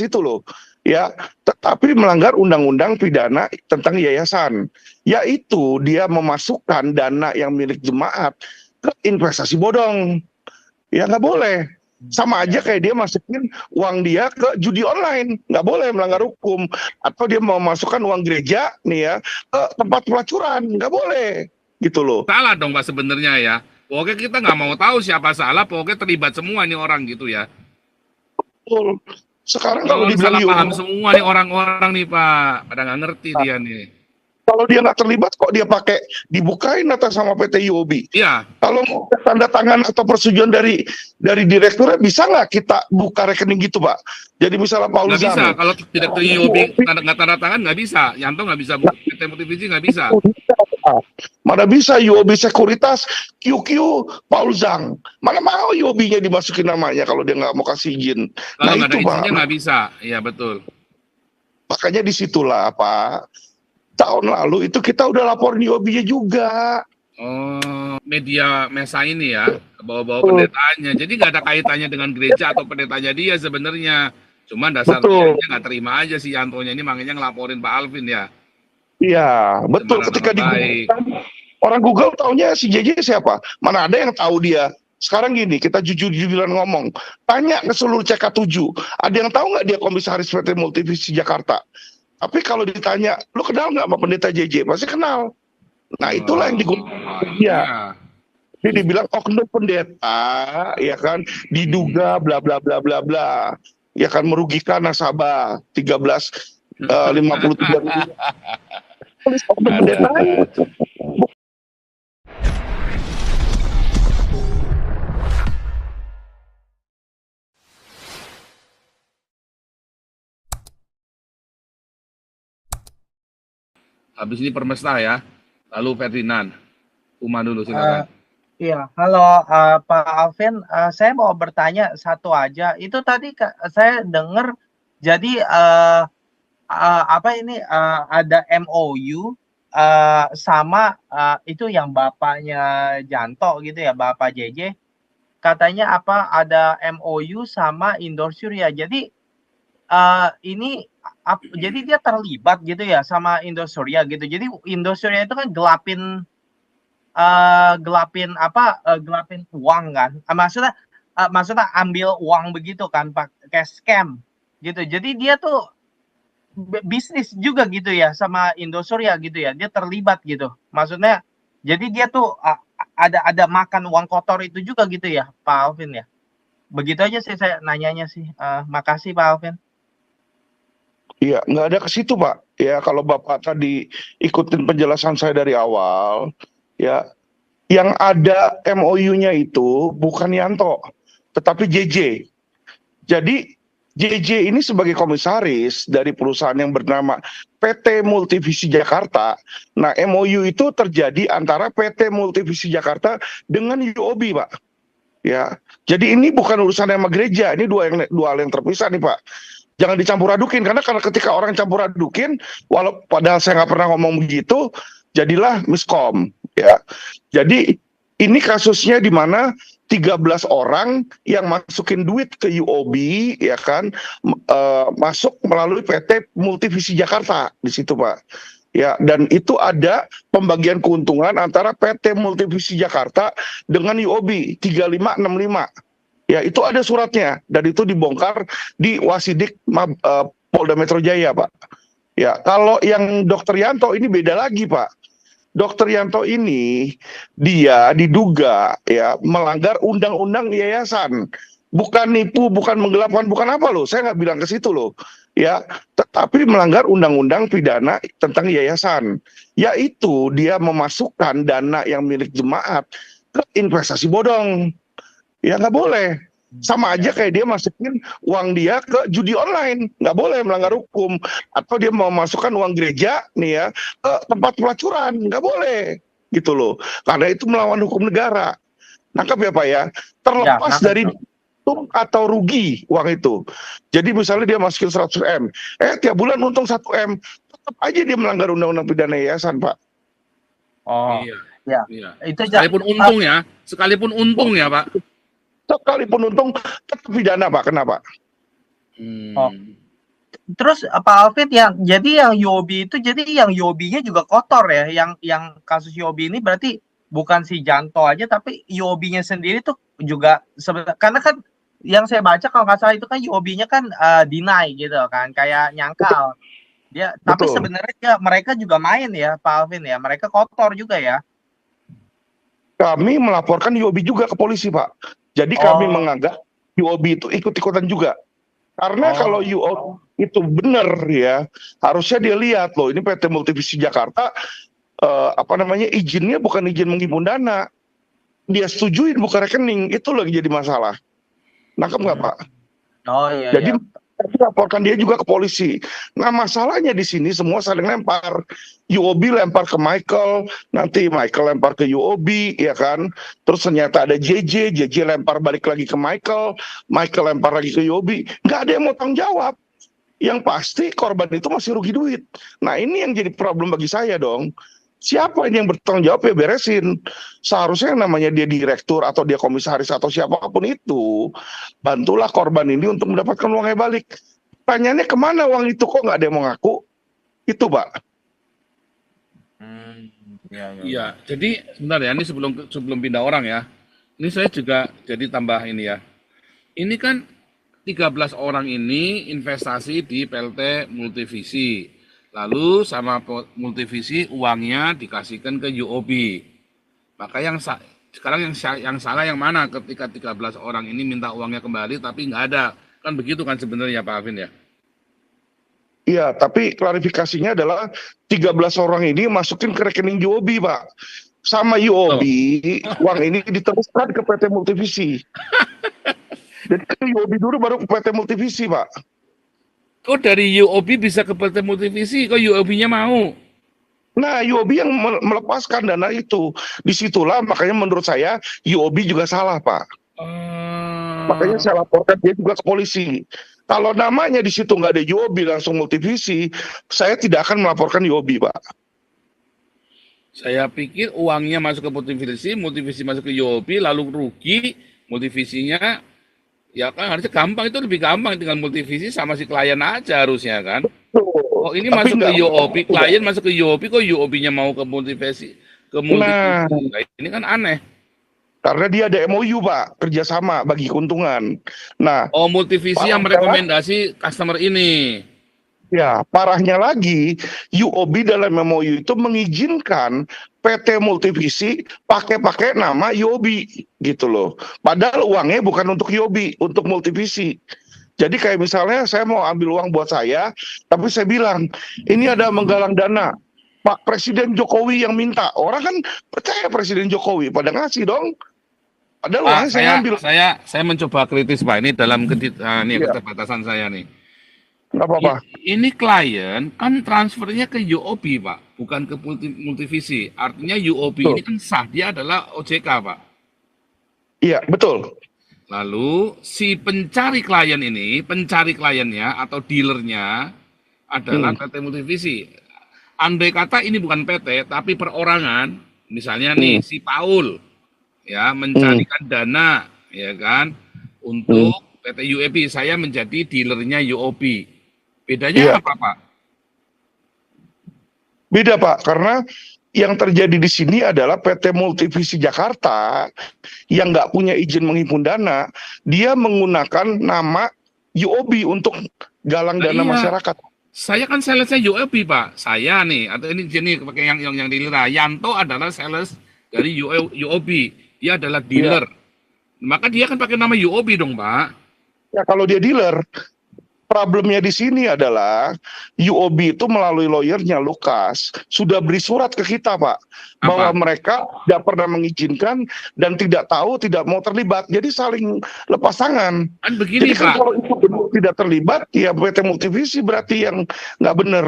situ loh. Ya, tetapi melanggar undang-undang pidana tentang yayasan, yaitu dia memasukkan dana yang milik jemaat ke investasi bodong. Ya nggak boleh. Sama aja kayak dia masukin uang dia ke judi online, nggak boleh, melanggar hukum. Atau dia mau masukkan uang gereja nih ya ke tempat pelacuran, nggak boleh, gitu loh. Salah dong Pak sebenarnya ya. Pokoknya kita nggak mau tahu siapa salah, pokoknya terlibat semua nih orang gitu ya. Betul. Sekarang kalau Orang dibilang salah UOB, paham semua nih orang-orang nih Pak. Pada nggak ngerti dia nih. kalau dia nggak terlibat kok dia pakai dibukain atas sama PT UOB. Iya, Kalau mau tanda tangan atau persetujuan dari direkturnya, bisa nggak kita buka rekening gitu, Pak? Jadi misalnya Paul nggak bisa. Zhang, Kalau tidak ke IOB nggak tanda tangan nggak bisa. Yanto nggak bisa, PT Multivisi nggak bisa. mana bisa UOB Sekuritas, QQ, Paul Zhang. Mana mau UOB-nya dimasukin namanya kalau dia nggak mau kasih izin. Kalau Nah nggak ada itu, Pak. izinnya nggak bisa. Iya betul. Makanya disitulah, Pak. Tahun lalu itu kita udah laporin UOB-nya juga. Oh, media mesa ini ya, bawa-bawa pendetaannya. Jadi nggak ada kaitannya dengan gereja atau pendetanya dia sebenarnya. Cuma dasar Betul. dianya nggak terima aja si Yantonya ini, makanya ngelaporin Pak Alvin ya. Iya, betul. Pencemaran Ketika nama di baik. orang Google taunya si JJ siapa? Mana ada yang tahu dia? Sekarang gini, kita jujur-jujuran ngomong. Tanya ke seluruh CK7. Ada yang tahu nggak dia komisaris PT Multivisi Jakarta? Tapi kalau ditanya, lu kenal nggak sama pendeta JJ? Pasti kenal. Nah itulah yang digunakan dia. Iya. Dia dibilang oknum pendeta, ya kan, diduga bla bla bla bla bla, ya kan, merugikan nasabah 13,53 miliar. Tulis oknum pendeta. Habis ini Permesta ya. Lalu Ferdinand. Uma dulu silakan. Iya, halo Pak Alvin, saya mau bertanya satu aja. Itu tadi saya dengar, jadi apa ini ada MOU sama itu yang bapaknya Janto gitu ya, Bapak JJ. Katanya apa ada MOU sama Indosuria. Jadi ini jadi dia terlibat gitu ya sama Indosuria gitu. Jadi Indosuria itu kan gelapin gelapin uang kan, maksudnya ambil uang begitu kan, pakai scam gitu. Jadi dia tuh bisnis juga gitu ya sama Indosuria gitu ya, dia terlibat gitu, maksudnya. Jadi dia tuh ada makan uang kotor itu juga gitu ya Pak Alvin ya. Begitu aja sih saya nanyanya sih. Makasih Pak Alvin. Iya, nggak ada ke situ, Pak. Ya, kalau Bapak tadi ikutin penjelasan saya dari awal, ya, yang ada MOU-nya itu bukan Yanto, tetapi JJ. Jadi JJ ini sebagai komisaris dari perusahaan yang bernama PT Multivisi Jakarta. Nah, MOU itu terjadi antara PT Multivisi Jakarta dengan UOB, Pak. Ya, jadi ini bukan urusan sama gereja, ini dua hal yang terpisah nih, Pak. Jangan dicampur adukin, karena ketika orang campur adukin, padahal saya nggak pernah ngomong begitu, jadilah miskom. Ya, jadi ini kasusnya di mana 13 orang yang masukin duit ke UOB, ya kan, masuk melalui PT Multivisi Jakarta di situ, Pak. Ya, dan itu ada pembagian keuntungan antara PT Multivisi Jakarta dengan UOB 3565. Ya, itu ada suratnya dan itu dibongkar di Wasidik Polda Metro Jaya, Pak. Ya, kalau yang Dr. Yanto ini beda lagi, Pak. Dr. Yanto ini dia diduga ya melanggar undang-undang yayasan. Bukan nipu, bukan menggelapkan, bukan apa loh. Saya nggak bilang ke situ loh. Ya, tetapi melanggar undang-undang pidana tentang yayasan. Yaitu dia memasukkan dana yang milik jemaat ke investasi bodong. Ya nggak boleh. Sama aja kayak dia masukin uang dia ke judi online, nggak boleh, melanggar hukum. Atau dia mau masukkan uang gereja nih ya ke tempat pelacuran, nggak boleh, gitu loh. Karena itu melawan hukum negara. Nangkap ya Pak ya. Terlepas Ya, dari untung atau rugi uang itu. Jadi misalnya dia masukin 100 M, tiap bulan untung 1 M, tetap aja dia melanggar undang-undang pidana yayasan, Pak. oh Iya. ya, Iya. itu Sekalipun untung ya, sekalipun untung ya Pak. Sekalipun untung tetap pidana, Pak. Kenapa? Oh terus Pak Alvin yang Yobi itu jadi yang Yobinya juga kotor ya, yang kasus Yobi ini berarti bukan si Janto aja tapi Yobinya sendiri tuh juga karena kan yang saya baca kalau nggak salah itu kan Yobinya kan deny gitu kan, kayak nyangkal dia, tapi Betul. sebenarnya mereka juga main ya Pak Alvin ya, mereka kotor juga ya. Kami melaporkan Yobi juga ke polisi, Pak. Jadi kami Oh, menganggap Yobi itu ikut-ikutan juga. Karena kalau oh, Yobi itu benar ya, harusnya dia lihat loh, ini PT Multivisi Jakarta izinnya bukan izin menghimpun dana. Dia setujuin buka rekening, itu lagi jadi masalah. Nangkep nggak, Pak? oh iya Jadi ya. kami laporkan dia juga ke polisi. Nah, masalahnya di sini semua saling lempar. UOB lempar ke Michael, nanti Michael lempar ke UOB, ya kan? Terus ternyata ada JJ lempar balik lagi ke Michael, Michael lempar lagi ke UOB. Nggak ada yang mau tanggung jawab. Yang pasti korban itu masih rugi duit. Nah, ini yang jadi problem bagi saya dong. Siapa ini yang bertanggung jawab ya beresin. Seharusnya yang namanya dia direktur atau dia komisaris atau siapapun itu, bantulah korban ini untuk mendapatkan uangnya balik. Pertanyaannya kemana uang itu, kok nggak ada yang mau ngaku? Itu, Pak. Iya, iya. Iya, jadi sebentar ya, ini sebelum pindah orang ya. Ini saya juga jadi tambah ini ya. Ini kan 13 orang ini investasi di PLT Multivisi. Lalu sama Multivisi uangnya dikasihkan ke UOB. Maka sekarang yang salah yang mana ketika 13 orang ini minta uangnya kembali tapi nggak ada. Kan begitu kan sebenarnya Pak Alvin ya? Iya, tapi klarifikasinya adalah 13 orang ini masukin ke rekening UOB, Pak. Sama UOB, Oh, uang ini diteruskan ke PT Multivisi. Jadi ke UOB dulu baru ke PT Multivisi, Pak. kok dari UOB bisa ke PT Multivisi? Kok UOB-nya mau? Nah, UOB yang melepaskan dana itu. Disitulah makanya menurut saya UOB juga salah, Pak. Makanya Eh, saya laporkan dia juga ke polisi. Kalau namanya di situ nggak ada UOB langsung Multivisi, saya tidak akan melaporkan UOB, Pak. saya pikir uangnya masuk ke Multivisi, Multivisi masuk ke UOB, lalu rugi, Multivisinya ya kan harusnya gampang, itu lebih gampang tinggal Multivisi sama si klien aja harusnya kan. Tuh. Oh ini Tapi masuk ke nggak. UOB, klien masuk ke UOB, kok UOB-nya mau ke Nah, Multivisi. Nah, ini kan aneh. karena dia ada MOU, Pak, kerjasama bagi keuntungan. Nah, Oh Multivisi yang parahnya lagi, merekomendasi customer ini. parahnya lagi, UOB dalam MOU itu mengizinkan PT Multivisi pakai nama UOB gitu loh. Padahal uangnya bukan untuk UOB, untuk Multivisi. Jadi kayak misalnya saya mau ambil uang buat saya, tapi saya bilang, ini ada menggalang dana. Pak Presiden Jokowi yang minta. Orang kan percaya Presiden Jokowi, pada ngasih dong. Padahal Pak, uangnya saya ngambil. saya mencoba kritis Pak ini dalam ini Iya, keterbatasan saya nih. nggak apa-apa. Ini klien kan transfernya ke UOB Pak, bukan ke Multivisi. Artinya UOB ini Betul. kan sah, dia adalah OJK Pak. Iya, betul. Lalu si pencari klien ini, pencari kliennya atau dealernya adalah Hmm, PT Multivisi. Andai kata ini bukan PT, tapi perorangan, misalnya hmm, nih si Paul ya hmm, mencarikan dana ya kan hmm. untuk PT UOB, saya menjadi dealernya UOB. Bedanya Iya, apa, Pak? beda Pak. Karena yang terjadi di sini adalah PT Multivisi Jakarta yang nggak punya izin menghimpun dana, dia menggunakan nama UOB untuk galang Nah, dana iya, masyarakat. saya kan salesnya UOB, Pak. Saya nih, atau ini jenis pakai yang dealer. Yanto adalah sales dari UOB. Dia adalah Iya. dealer. Maka dia kan pakai nama UOB dong, Pak. Ya, kalau dia dealer, problemnya di sini adalah UOB itu melalui lawyernya Lukas sudah beri surat ke kita, Pak, bahwa Apa? mereka tidak pernah mengizinkan dan tidak tahu, tidak mau terlibat. Jadi saling lepas tangan. Kan begini, Jadi kan Pak. kalau itu benar tidak terlibat, ya PT Multivisi berarti yang nggak benar.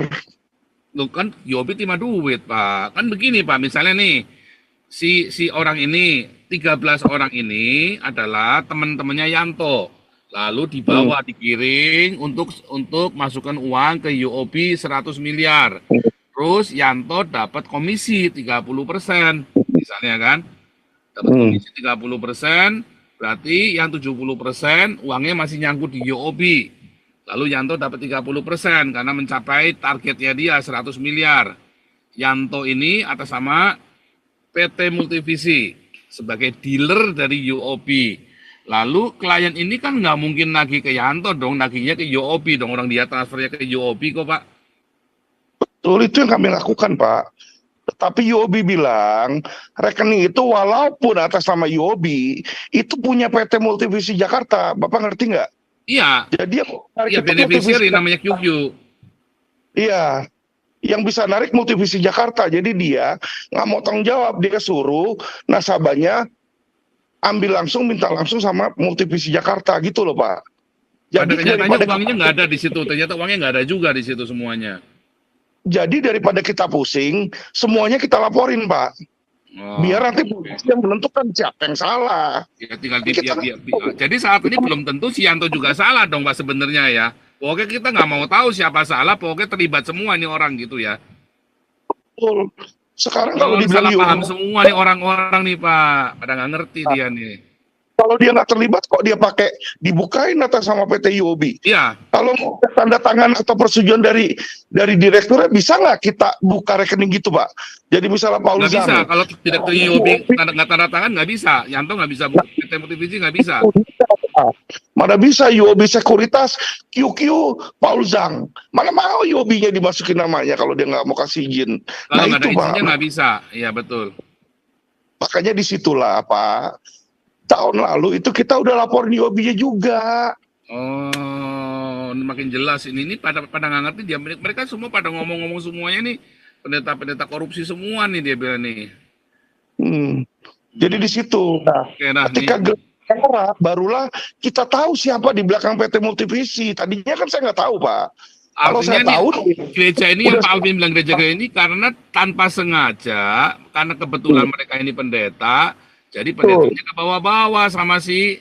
Loh kan UOB terima duit, Pak. Kan begini, Pak. Misalnya nih, si orang ini, 13 orang ini adalah teman-temannya Yanto. Lalu Hmm. dibawa dikiring untuk masukkan uang ke UOB 100 miliar. Terus Yanto dapat komisi 30%. Misalnya kan, dapat Hmm. komisi 30%, berarti yang 70% uangnya masih nyangkut di UOB. Lalu Yanto dapat 30% karena mencapai targetnya dia 100 miliar. Yanto ini atas nama PT Multivisi sebagai dealer dari UOB. Lalu klien ini kan nggak mungkin nagih ke Yanto dong, nagihnya ke UOB dong, orang dia transfernya ke UOB kok Pak. Betul, itu yang kami lakukan, Pak. Tetapi UOB bilang rekening itu walaupun atas nama UOB itu punya PT Multivisi Jakarta. Bapak ngerti nggak? Iya, Jadi iya beneficiary namanya QQ. Iya, yang bisa narik Multivisi Jakarta. Jadi dia nggak mau tanggung jawab, dia suruh nasabahnya ambil langsung, minta langsung sama Multivisi Jakarta gitu loh Pak. Pada kenyataannya uangnya nggak ada di situ, ternyata uangnya nggak ada juga di situ semuanya. Jadi daripada kita pusing, semuanya kita laporin Pak. Biar nanti polisi yang menentukan siapa yang salah. Ya, tinggal jadi saat ini belum tentu si Yanto juga salah dong Pak sebenarnya ya. Pokoknya kita nggak mau tahu siapa salah, pokoknya terlibat semua nih orang gitu ya. Betul. Sekarang kalau salah dibilang paham semua nih orang-orang nih Pak, pada nggak ngerti dia nih. Kalau dia nggak terlibat kok dia pakai dibukain atas sama PT UOB. Iya. Kalau mau tanda tangan atau persetujuan dari direkturnya bisa nggak kita buka rekening gitu Pak? Jadi misalnya Paul Nggak bisa, kalau tidak ke UOB nggak tanda tangan nggak bisa, Yanto nggak bisa, PT Multivisi nggak bisa. Mana bisa UOB Sekuritas, QQ, Paul Zhang. Mana mau UOB-nya dimasukin namanya kalau dia nggak mau kasih izin. Kalau nggak itu ada izinnya Pak. nggak bisa, iya betul. Makanya disitulah Pak. Tahun lalu itu kita udah laporin UOB-nya juga. Oh, makin jelas ini pada nggak ngerti dia, mereka semua pada ngomong-ngomong semuanya nih pendeta-pendeta korupsi semua nih dia bilang nih. Jadi di situ. Nah, ketika gelap barulah kita tahu siapa di belakang PT Multivisi. Tadinya kan saya nggak tahu Pak. Kalau saya tahu gereja ini yang Pak Alvin bilang gereja ini karena tanpa sengaja, karena kebetulan mereka ini pendeta. Jadi pendetanya ke bawah-bawah sama si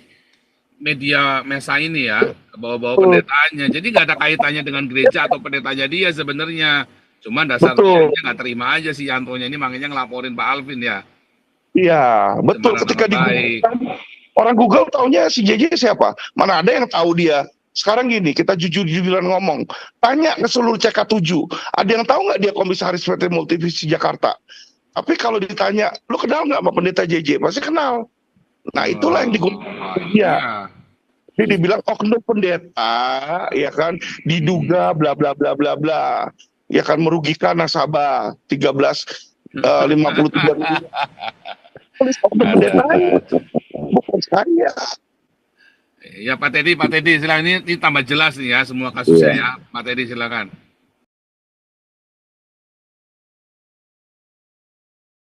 media mesa ini ya, ke bawah-bawah pendetanya. Jadi nggak ada kaitannya dengan gereja atau pendetanya dia sebenarnya. Cuma dasarnya nggak terima aja si Yantonya ini, makanya ngelaporin Pak Alvin ya. Iya, betul. Ketika di orang Google taunya si JJ siapa? Mana ada yang tahu dia? Sekarang gini, kita jujur-jujuran ngomong. Tanya ke seluruh CK7. Ada yang tahu nggak dia komisaris PT Multivisi Jakarta? Tapi kalau ditanya, lu kenal nggak sama pendeta JJ? Pasti kenal. Nah itulah yang digunakan dia. Jadi dibilang oknum pendeta, ya kan, diduga bla bla bla bla bla, ya kan merugikan nasabah 13,53 ribu. Tulis oknum pendeta, bukan saya. Ya Pak Teddy silakan, ini tambah jelas nih ya semua kasusnya ya. Pak Teddy silakan.